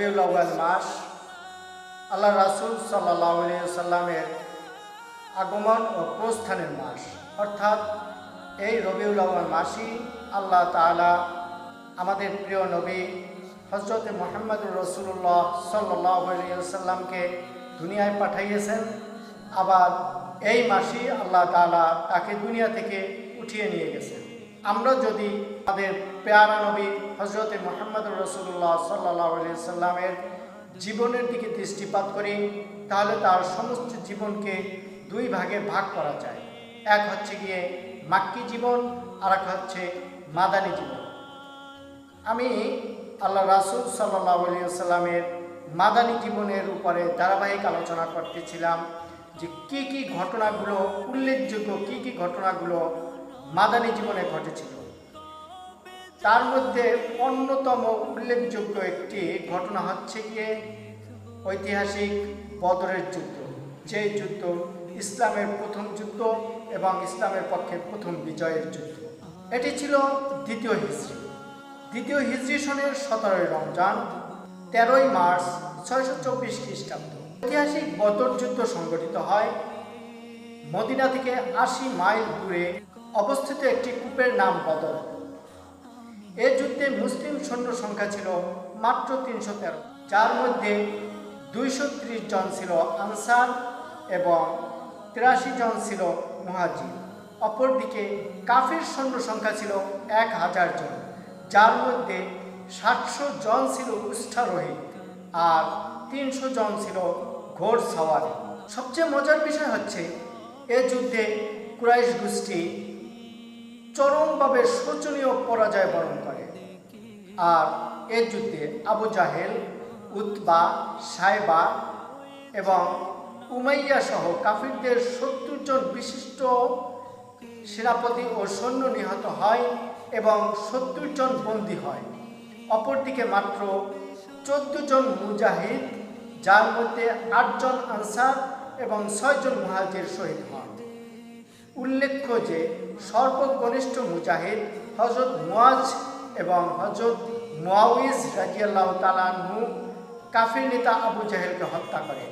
রবিউল আউয়াল মাস, আল্লাহ রাসূল সাল্লাল্লাহু আলাইহি ওয়াসাল্লামের আগমন ও প্রস্থানের মাস। অর্থাৎ এই রবিউল আউয়াল মাসই আল্লাহ তাআলা আমাদের প্রিয় নবী হযরত মুহাম্মদুর রাসূলুল্লাহ সাল্লাল্লাহু আলাইহি ওয়াসাল্লামকে দুনিয়ায় পাঠিয়েছেন। আবার এই মাসই আল্লাহ তাআলা তাকে দুনিয়া থেকে উঠিয়ে নিয়ে গেছেন। আমরা যদি আমাদের পেয়ারা নবী হযরত মুহাম্মদুর রাসূলুল্লাহ সাল্লাল্লাহু আলাইহি ওয়াসাল্লামের জীবনের দিকে দৃষ্টিপাত করি, তাহলে তার সমস্ত জীবনকে দুই ভাগে ভাগ করা যায়। এক হচ্ছে গিয়ে মাক্কি জীবন, আর এক হচ্ছে মাদানী জীবন। আমি আল্লাহ রাসূল সাল্লাল্লাহু আলাইহি ওয়াসাল্লামের মাদানী জীবনের উপরে ধারাবাহিক আলোচনা করতেছিলাম যে কি কি ঘটনাগুলো উল্লেখযোগ্য, কি ঘটনাগুলো মাদানী জীবনে ঘটেছিল। তার মধ্যে অন্যতম উল্লেখযোগ্য একটি ঘটনা হচ্ছে গিয়ে ঐতিহাসিক বদরের যুদ্ধ, যে যুদ্ধ ইসলামের প্রথম যুদ্ধ এবং ইসলামের পক্ষে প্রথম বিজয়ের যুদ্ধ। এটি ছিল দ্বিতীয় হিজরি সনের 17 রমজান, 13 মার্চ 624 খ্রিস্টাব্দ। ঐতিহাসিক বদর যুদ্ধ সংগঠিত হয় মদিনা থেকে 80 মাইল দূরে অবস্থিত একটি কূপের নাম বদর। এ যুদ্ধে মুসলিম সৈন্য সংখ্যা ছিল মাত্র 313, যার মধ্যে 230 জন ছিল আনসার এবং 83 জন ছিল মুহাজির। অপরদিকে কাফির সৈন্য সংখ্যা ছিল 1000 জন, যার মধ্যে 700 জন ছিল উষ্ঠারোহী আর 300 জন ছিল ঘোড়সওয়ার। সবচেয়ে মজার বিষয় হচ্ছে এ যুদ্ধে কুরাইশ গোষ্ঠী চরমভাবে শোচনীয় পরাজয় বরণ করে। আর এ যুদ্ধে আবু জাহেল, উতবা, সাইবা এবং উমাইয়া সহ কাফিরদের 70 জন বিশিষ্ট সেনাপতি ও সৈন্য নিহত হয় এবং 70 জন বন্দী হয়। অপরদিকে মাত্র 14 জন মুজাহিদ, যার মধ্যে 8 জন আনসার এবং 6 জন মুহাজির শহীদ হন। উল্লেখ্য যে সর্বকনিষ্ঠ মুজাহিদ হযরত মুয়াজ এবং হযরত মুয়াউইজ রাদিয়াল্লাহু তাআলা আনহু কাফির নেতা আবু জাহেলকে হত্যা করে।